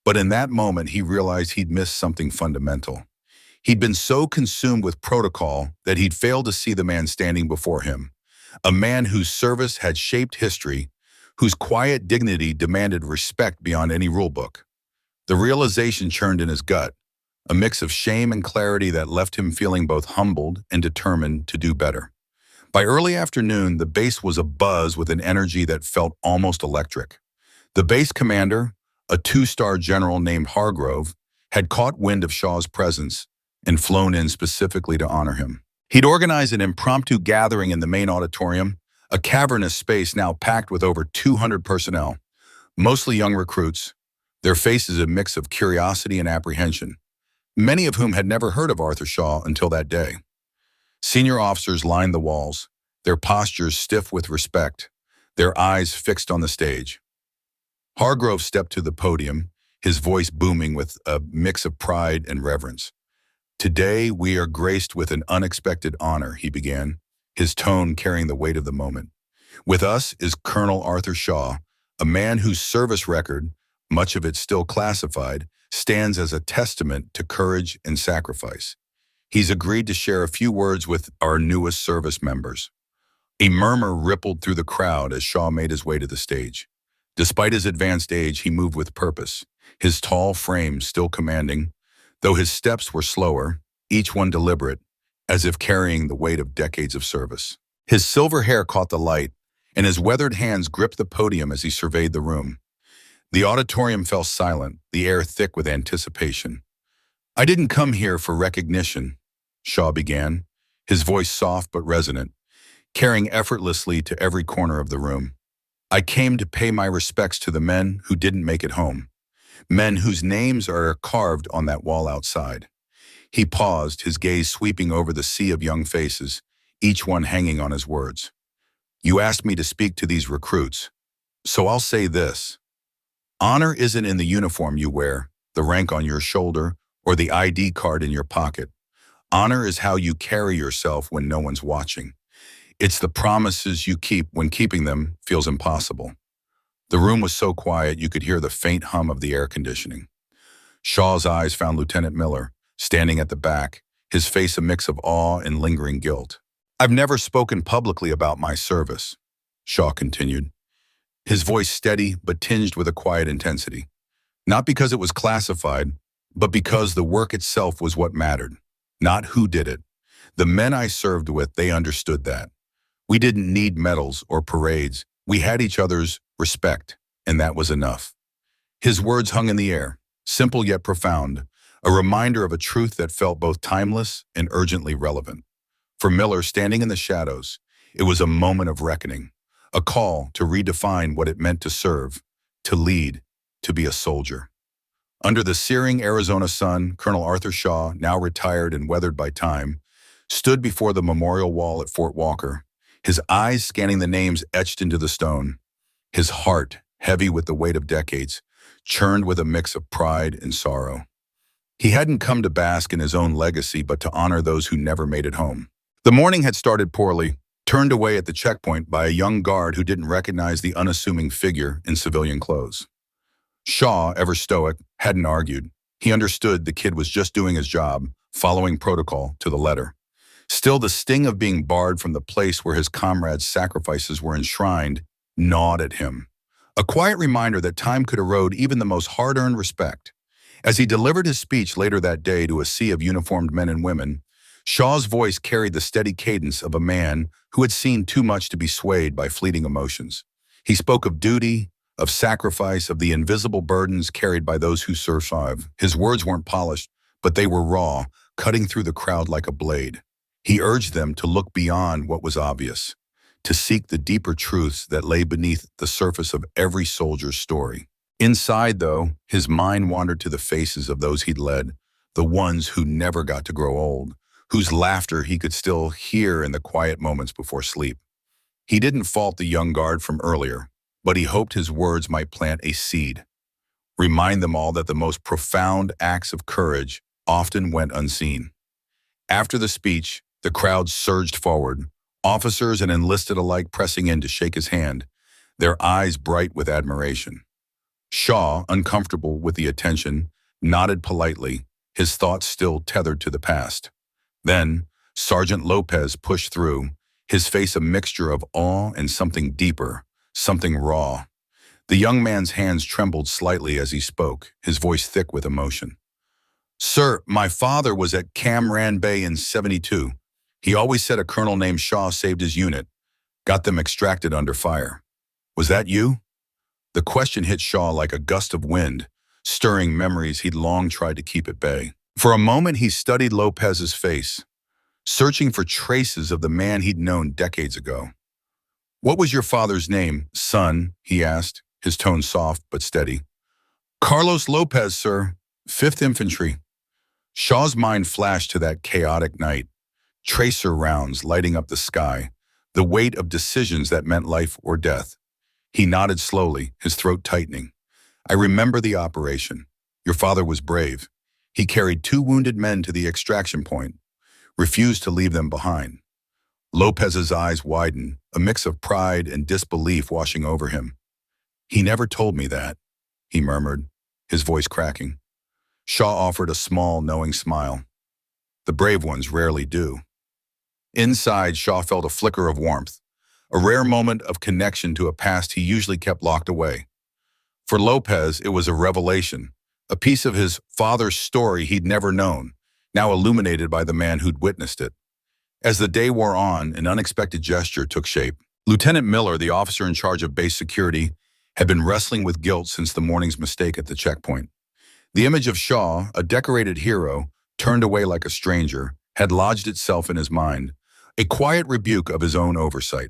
But in that moment, he realized he'd missed something fundamental. He'd been so consumed with protocol that he'd failed to see the man standing before him, a man whose service had shaped history, whose quiet dignity demanded respect beyond any rulebook. The realization churned in his gut, a mix of shame and clarity that left him feeling both humbled and determined to do better. By early afternoon, the base was abuzz with an energy that felt almost electric. The base commander, a two-star general named Hargrove, had caught wind of Shaw's presence and flown in specifically to honor him. He'd organized an impromptu gathering in the main auditorium, a cavernous space now packed with over 200 personnel, mostly young recruits, their faces a mix of curiosity and apprehension, many of whom had never heard of Arthur Shaw until that day. Senior officers lined the walls, their postures stiff with respect, their eyes fixed on the stage. Hargrove stepped to the podium, his voice booming with a mix of pride and reverence. "Today we are graced with an unexpected honor," he began, his tone carrying the weight of the moment. "With us is Colonel Arthur Shaw, a man whose service record, much of it still classified, stands as a testament to courage and sacrifice. He's agreed to share a few words with our newest service members." A murmur rippled through the crowd as Shaw made his way to the stage. Despite his advanced age, he moved with purpose, his tall frame still commanding, though his steps were slower, each one deliberate, as if carrying the weight of decades of service. His silver hair caught the light, and his weathered hands gripped the podium as he surveyed the room. The auditorium fell silent, the air thick with anticipation. "I didn't come here for recognition," Shaw began, his voice soft but resonant, carrying effortlessly to every corner of the room. "I came to pay my respects to the men who didn't make it home, men whose names are carved on that wall outside." He paused, his gaze sweeping over the sea of young faces, each one hanging on his words. "You asked me to speak to these recruits, so I'll say this. Honor isn't in the uniform you wear, the rank on your shoulder, or the ID card in your pocket. Honor is how you carry yourself when no one's watching. It's the promises you keep when keeping them feels impossible." The room was so quiet you could hear the faint hum of the air conditioning. Shaw's eyes found Lieutenant Miller, standing at the back, his face a mix of awe and lingering guilt. "I've never spoken publicly about my service," Shaw continued, his voice steady but tinged with a quiet intensity. "Not because it was classified, but because the work itself was what mattered, not who did it. The men I served with, they understood that. We didn't need medals or parades. We had each other's respect, and that was enough." His words hung in the air, simple yet profound, a reminder of a truth that felt both timeless and urgently relevant. For Miller, standing in the shadows, it was a moment of reckoning, a call to redefine what it meant to serve, to lead, to be a soldier. Under the searing Arizona sun, Colonel Arthur Shaw, now retired and weathered by time, stood before the memorial wall at Fort Walker, his eyes scanning the names etched into the stone. His heart, heavy with the weight of decades, churned with a mix of pride and sorrow. He hadn't come to bask in his own legacy, but to honor those who never made it home. The morning had started poorly, turned away at the checkpoint by a young guard who didn't recognize the unassuming figure in civilian clothes. Shaw, ever stoic, hadn't argued. He understood the kid was just doing his job, following protocol to the letter. Still, the sting of being barred from the place where his comrades' sacrifices were enshrined gnawed at him. A quiet reminder that time could erode even the most hard-earned respect. As he delivered his speech later that day to a sea of uniformed men and women, Shaw's voice carried the steady cadence of a man who had seen too much to be swayed by fleeting emotions. He spoke of duty, of sacrifice, of the invisible burdens carried by those who survive. His words weren't polished, but they were raw, cutting through the crowd like a blade. He urged them to look beyond what was obvious, to seek the deeper truths that lay beneath the surface of every soldier's story. Inside, though, his mind wandered to the faces of those he'd led, the ones who never got to grow old, whose laughter he could still hear in the quiet moments before sleep. He didn't fault the young guard from earlier, but he hoped his words might plant a seed, remind them all that the most profound acts of courage often went unseen. After the speech, the crowd surged forward, officers and enlisted alike pressing in to shake his hand, their eyes bright with admiration. Shaw, uncomfortable with the attention, nodded politely, his thoughts still tethered to the past. Then, Sergeant Lopez pushed through, his face a mixture of awe and something deeper, something raw. The young man's hands trembled slightly as he spoke, his voice thick with emotion. "Sir, my father was at Cam Ranh Bay in '72. He always said a colonel named Shaw saved his unit, got them extracted under fire. Was that you?" The question hit Shaw like a gust of wind, stirring memories he'd long tried to keep at bay. For a moment he studied Lopez's face, searching for traces of the man he'd known decades ago. "What was your father's name, son?" he asked, his tone soft but steady. "Carlos Lopez, sir, 5th Infantry." Shaw's mind flashed to that chaotic night. tracer rounds lighting up the sky, the weight of decisions that meant life or death. He nodded slowly, his throat tightening. I remember the operation. Your father was brave. He carried 2 wounded men to the extraction point, refused to leave them behind. Lopez's eyes widened, a mix of pride and disbelief washing over him. He never told me that, he murmured, his voice cracking. Shaw offered a small, knowing smile. The brave ones rarely do. Inside, Shaw felt a flicker of warmth, a rare moment of connection to a past he usually kept locked away. For Lopez, it was a revelation, a piece of his father's story he'd never known, now illuminated by the man who'd witnessed it. As the day wore on, an unexpected gesture took shape. Lieutenant Miller, the officer in charge of base security, had been wrestling with guilt since the morning's mistake at the checkpoint. The image of Shaw, a decorated hero, turned away like a stranger, had lodged itself in his mind, a quiet rebuke of his own oversight.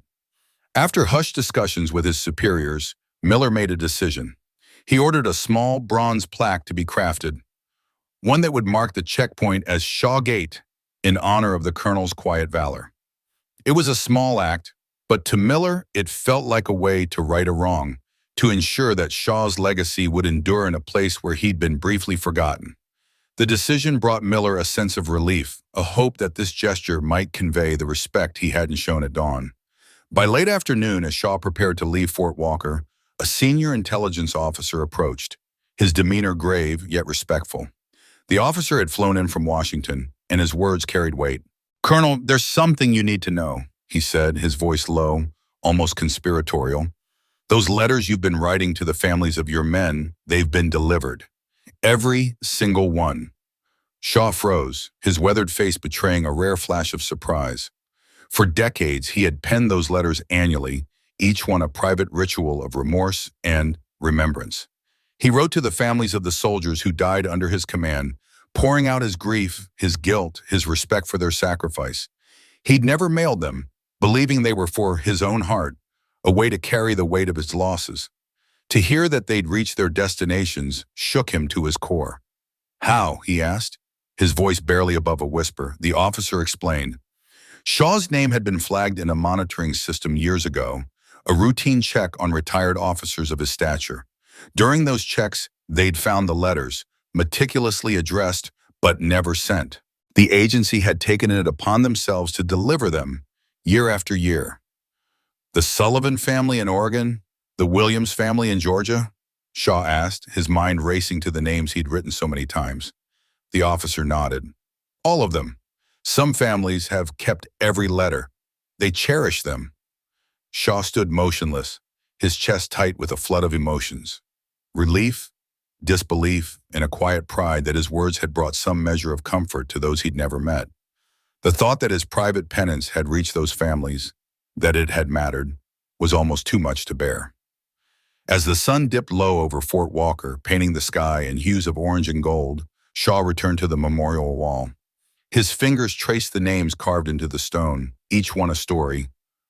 After hushed discussions with his superiors, Miller made a decision. He ordered a small bronze plaque to be crafted, one that would mark the checkpoint as Shaw Gate in honor of the colonel's quiet valor. It was a small act, but to Miller it felt like a way to right a wrong, to ensure that Shaw's legacy would endure in a place where he'd been briefly forgotten. The decision brought Miller a sense of relief, a hope that this gesture might convey the respect he hadn't shown at dawn. By late afternoon, as Shaw prepared to leave Fort Walker, a senior intelligence officer approached, his demeanor grave yet respectful. The officer had flown in from Washington, and his words carried weight. "Colonel, there's something you need to know," he said, his voice low, almost conspiratorial. "Those letters you've been writing to the families of your men, they've been delivered. Every single one." Shaw froze, his weathered face betraying a rare flash of surprise. For decades, he had penned those letters annually, each one a private ritual of remorse and remembrance. He wrote to the families of the soldiers who died under his command, pouring out his grief, his guilt, his respect for their sacrifice. He'd never mailed them, believing they were for his own heart, a way to carry the weight of his losses. To hear that they'd reached their destinations shook him to his core. "How?" he asked, his voice barely above a whisper. The officer explained. Shaw's name had been flagged in a monitoring system years ago, a routine check on retired officers of his stature. During those checks, they'd found the letters, meticulously addressed but never sent. The agency had taken it upon themselves to deliver them, year after year. "The Sullivan family in Oregon? The Williams family in Georgia?" Shaw asked, his mind racing to the names he'd written so many times. The officer nodded. "All of them. Some families have kept every letter. They cherish them." Shaw stood motionless, his chest tight with a flood of emotions. Relief, disbelief, and a quiet pride that his words had brought some measure of comfort to those he'd never met. The thought that his private penance had reached those families, that it had mattered, was almost too much to bear. As the sun dipped low over Fort Walker, painting the sky in hues of orange and gold, Shaw returned to the memorial wall. His fingers traced the names carved into the stone, each one a story,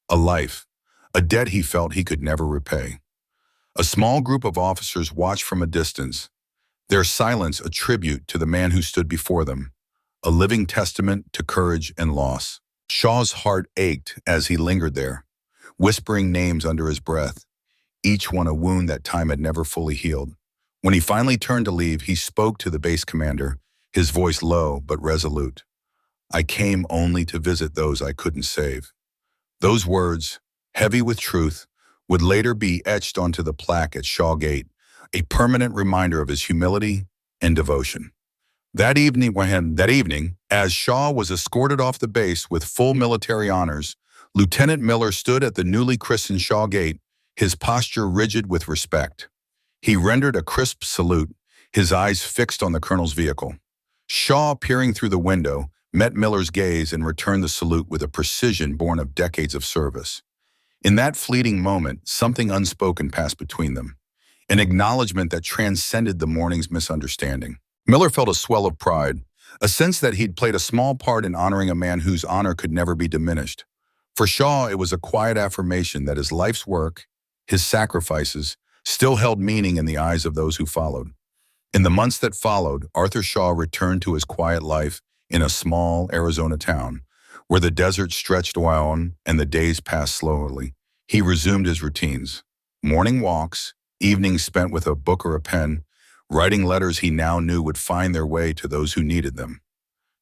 a life, a debt he felt he could never repay. A small group of officers watched from a distance, their silence a tribute to the man who stood before them, a living testament to courage and loss. Shaw's heart ached as he lingered there, whispering names under his breath, each one a wound that time had never fully healed. When he finally turned to leave, he spoke to the base commander, his voice low but resolute. "I came only to visit those I couldn't save." Those words, heavy with truth, would later be etched onto the plaque at Shaw Gate, a permanent reminder of his humility and devotion. That evening, as Shaw was escorted off the base with full military honors, Lieutenant Miller stood at the newly christened Shaw Gate, his posture rigid with respect. He rendered a crisp salute, his eyes fixed on the colonel's vehicle. Shaw, peering through the window, met Miller's gaze and returned the salute with a precision born of decades of service. In that fleeting moment, something unspoken passed between them, an acknowledgement that transcended the morning's misunderstanding. Miller felt a swell of pride, a sense that he'd played a small part in honoring a man whose honor could never be diminished. For Shaw, it was a quiet affirmation that his life's work, his sacrifices, still held meaning in the eyes of those who followed. In the months that followed, Arthur Shaw returned to his quiet life in a small Arizona town, where the desert stretched on and the days passed slowly. He resumed his routines. Morning walks, evenings spent with a book or a pen, writing letters he now knew would find their way to those who needed them.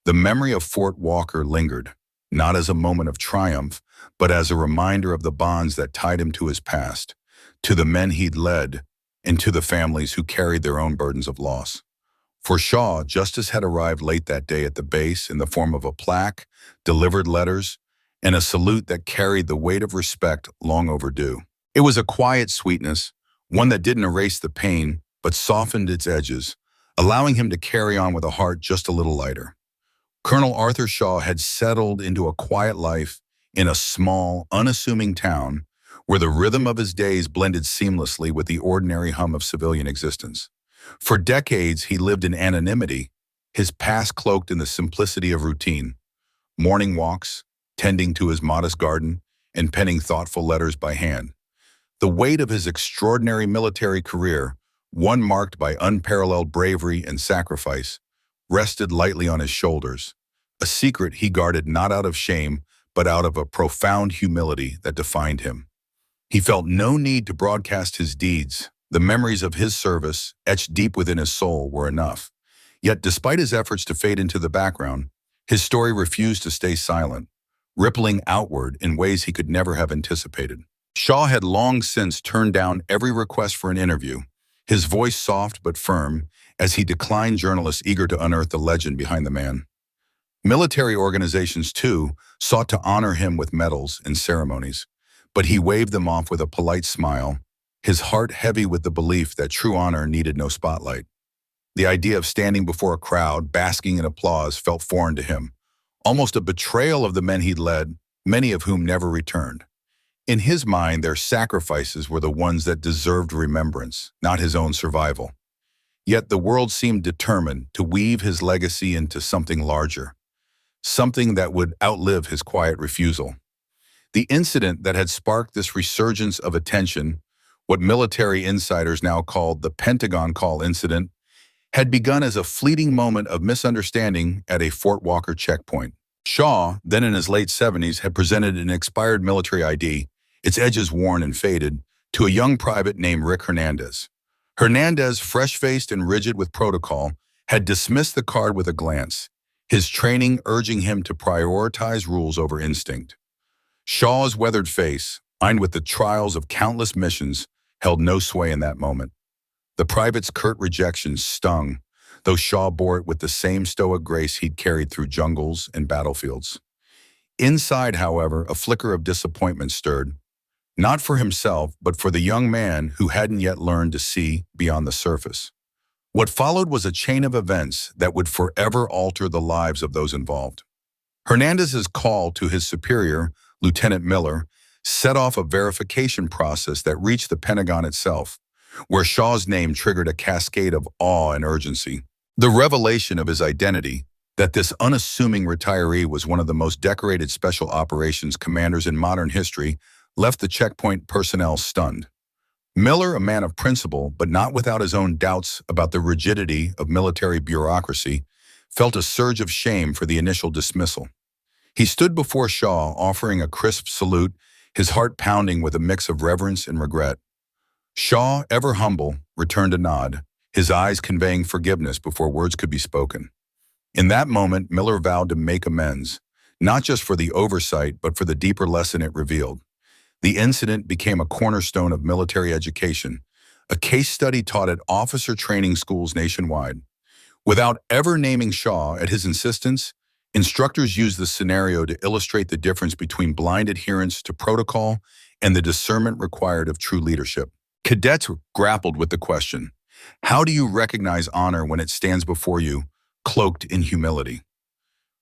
The memory of Fort Walker lingered, not as a moment of triumph, but as a reminder of the bonds that tied him to his past, to the men he'd led, and to the families who carried their own burdens of loss. For Shaw, justice had arrived late that day at the base in the form of a plaque, delivered letters, and a salute that carried the weight of respect long overdue. It was a quiet sweetness, one that didn't erase the pain, but softened its edges, allowing him to carry on with a heart just a little lighter. Colonel Arthur Shaw had settled into a quiet life in a small, unassuming town where the rhythm of his days blended seamlessly with the ordinary hum of civilian existence. For decades, he lived in anonymity, his past cloaked in the simplicity of routine. Morning walks, tending to his modest garden, and penning thoughtful letters by hand. The weight of his extraordinary military career, one marked by unparalleled bravery and sacrifice, rested lightly on his shoulders, a secret he guarded not out of shame, but out of a profound humility that defined him. He felt no need to broadcast his deeds. The memories of his service, etched deep within his soul, were enough. Yet despite his efforts to fade into the background, his story refused to stay silent, rippling outward in ways he could never have anticipated. Shaw had long since turned down every request for an interview, his voice soft but firm, as he declined journalists eager to unearth the legend behind the man. Military organizations, too, sought to honor him with medals and ceremonies, but he waved them off with a polite smile, his heart heavy with the belief that true honor needed no spotlight. The idea of standing before a crowd, basking in applause, felt foreign to him, almost a betrayal of the men he'd led, many of whom never returned. In his mind, their sacrifices were the ones that deserved remembrance, not his own survival. Yet the world seemed determined to weave his legacy into something larger, something that would outlive his quiet refusal. The incident that had sparked this resurgence of attention, what military insiders now called the Pentagon call incident, had begun as a fleeting moment of misunderstanding at a Fort Walker checkpoint. Shaw, then in his late 70s, had presented an expired military ID, its edges worn and faded, to a young private named Rick Hernandez. Hernandez, fresh-faced and rigid with protocol, had dismissed the card with a glance, his training urging him to prioritize rules over instinct. Shaw's weathered face, lined with the trials of countless missions, held no sway in that moment. The private's curt rejection stung, though Shaw bore it with the same stoic grace he'd carried through jungles and battlefields. Inside, however, a flicker of disappointment stirred, not for himself, but for the young man who hadn't yet learned to see beyond the surface. What followed was a chain of events that would forever alter the lives of those involved. Hernandez's call to his superior, Lieutenant Miller, set off a verification process that reached the Pentagon itself, where Shaw's name triggered a cascade of awe and urgency. The revelation of his identity, that this unassuming retiree was one of the most decorated special operations commanders in modern history, left the checkpoint personnel stunned. Miller, a man of principle, but not without his own doubts about the rigidity of military bureaucracy, felt a surge of shame for the initial dismissal. He stood before Shaw, offering a crisp salute, his heart pounding with a mix of reverence and regret. Shaw, ever humble, returned a nod, his eyes conveying forgiveness before words could be spoken. In that moment, Miller vowed to make amends, not just for the oversight, but for the deeper lesson it revealed. The incident became a cornerstone of military education, a case study taught at officer training schools nationwide. Without ever naming Shaw, at his insistence, instructors used the scenario to illustrate the difference between blind adherence to protocol and the discernment required of true leadership. Cadets grappled with the question, how do you recognize honor when it stands before you, cloaked in humility?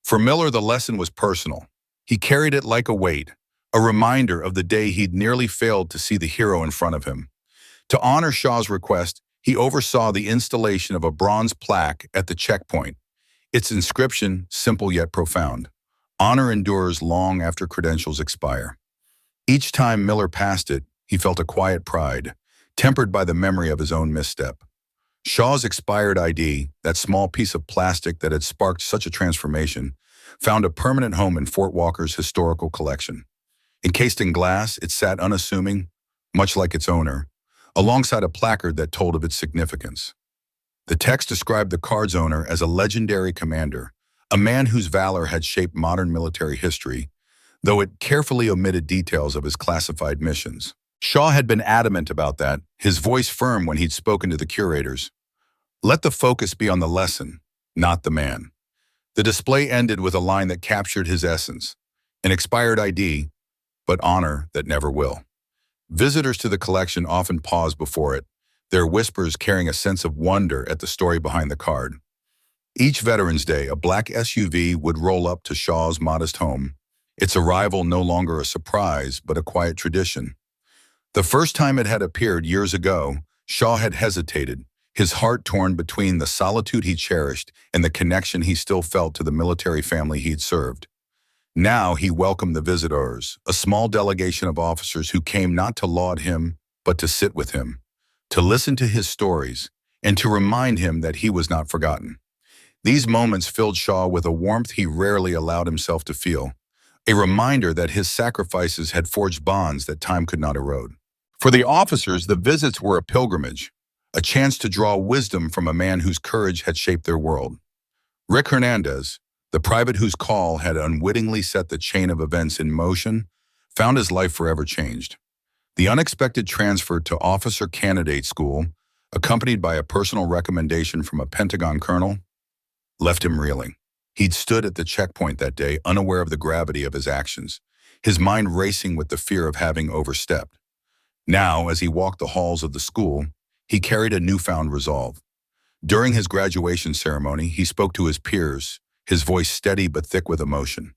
For Miller, the lesson was personal. He carried it like a weight, a reminder of the day he'd nearly failed to see the hero in front of him. To honor Shaw's request, he oversaw the installation of a bronze plaque at the checkpoint. Its inscription, simple yet profound: honor endures long after credentials expire. Each time Miller passed it, he felt a quiet pride, tempered by the memory of his own misstep. Shaw's expired ID, that small piece of plastic that had sparked such a transformation, found a permanent home in Fort Walker's historical collection. Encased in glass, it sat unassuming, much like its owner, alongside a placard that told of its significance. The text described the card's owner as a legendary commander, a man whose valor had shaped modern military history, though it carefully omitted details of his classified missions. Shaw had been adamant about that, his voice firm when he'd spoken to the curators. Let the focus be on the lesson, not the man. The display ended with a line that captured his essence, an expired ID, but honor that never will. Visitors to the collection often pause before it, their whispers carrying a sense of wonder at the story behind the card. Each Veterans Day, a black SUV would roll up to Shaw's modest home, its arrival no longer a surprise but a quiet tradition. The first time it had appeared years ago, Shaw had hesitated, his heart torn between the solitude he cherished and the connection he still felt to the military family he'd served. Now he welcomed the visitors, a small delegation of officers who came not to laud him, but to sit with him, to listen to his stories, and to remind him that he was not forgotten. These moments filled Shaw with a warmth he rarely allowed himself to feel, a reminder that his sacrifices had forged bonds that time could not erode. For the officers, the visits were a pilgrimage, a chance to draw wisdom from a man whose courage had shaped their world. Rick Hernandez, the private whose call had unwittingly set the chain of events in motion, found his life forever changed. The unexpected transfer to officer candidate school, accompanied by a personal recommendation from a Pentagon colonel, left him reeling. He'd stood at the checkpoint that day, unaware of the gravity of his actions, his mind racing with the fear of having overstepped. Now, as he walked the halls of the school, he carried a newfound resolve. During his graduation ceremony, he spoke to his peers, his voice steady but thick with emotion.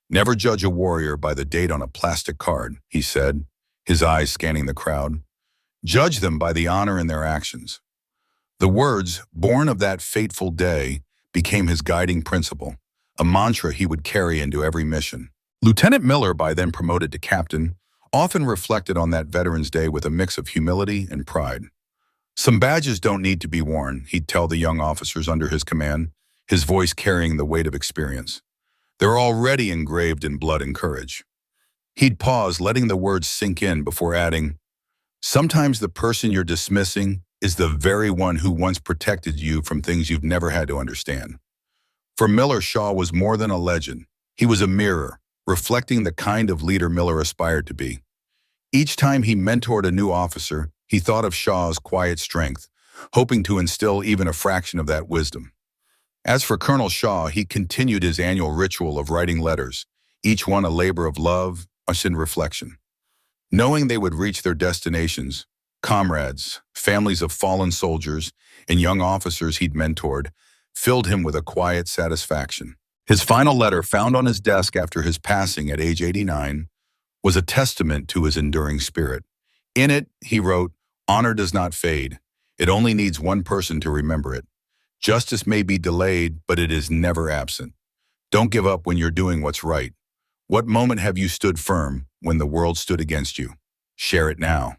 "Never judge a warrior by the date on a plastic card," he said, his eyes scanning the crowd. "Judge them by the honor in their actions." The words, born of that fateful day, became his guiding principle, a mantra he would carry into every mission. Lieutenant Miller, by then promoted to captain, often reflected on that Veterans Day with a mix of humility and pride. "Some badges don't need to be worn," he'd tell the young officers under his command, his voice carrying the weight of experience. "They're already engraved in blood and courage." He'd pause, letting the words sink in before adding, "Sometimes the person you're dismissing is the very one who once protected you from things you've never had to understand." For Miller, Shaw was more than a legend. He was a mirror, reflecting the kind of leader Miller aspired to be. Each time he mentored a new officer, he thought of Shaw's quiet strength, hoping to instill even a fraction of that wisdom. As for Colonel Shaw, he continued his annual ritual of writing letters, each one a labor of love and reflection. Knowing they would reach their destinations, comrades, families of fallen soldiers, and young officers he'd mentored, filled him with a quiet satisfaction. His final letter, found on his desk after his passing at age 89, was a testament to his enduring spirit. In it, he wrote, "Honor does not fade. It only needs one person to remember it. Justice may be delayed, but it is never absent. Don't give up when you're doing what's right. What moment have you stood firm when the world stood against you? Share it now."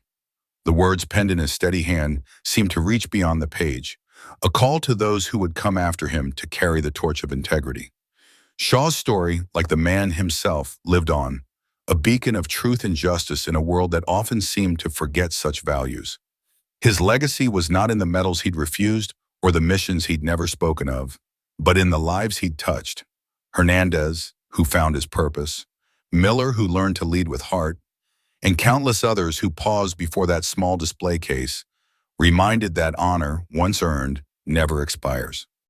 The words penned in his steady hand seemed to reach beyond the page, a call to those who would come after him to carry the torch of integrity. Shaw's story, like the man himself, lived on, a beacon of truth and justice in a world that often seemed to forget such values. His legacy was not in the medals he'd refused or the missions he'd never spoken of, but in the lives he'd touched. Hernandez, who found his purpose, Miller, who learned to lead with heart, and countless others who paused before that small display case, reminded that honor, once earned, never expires.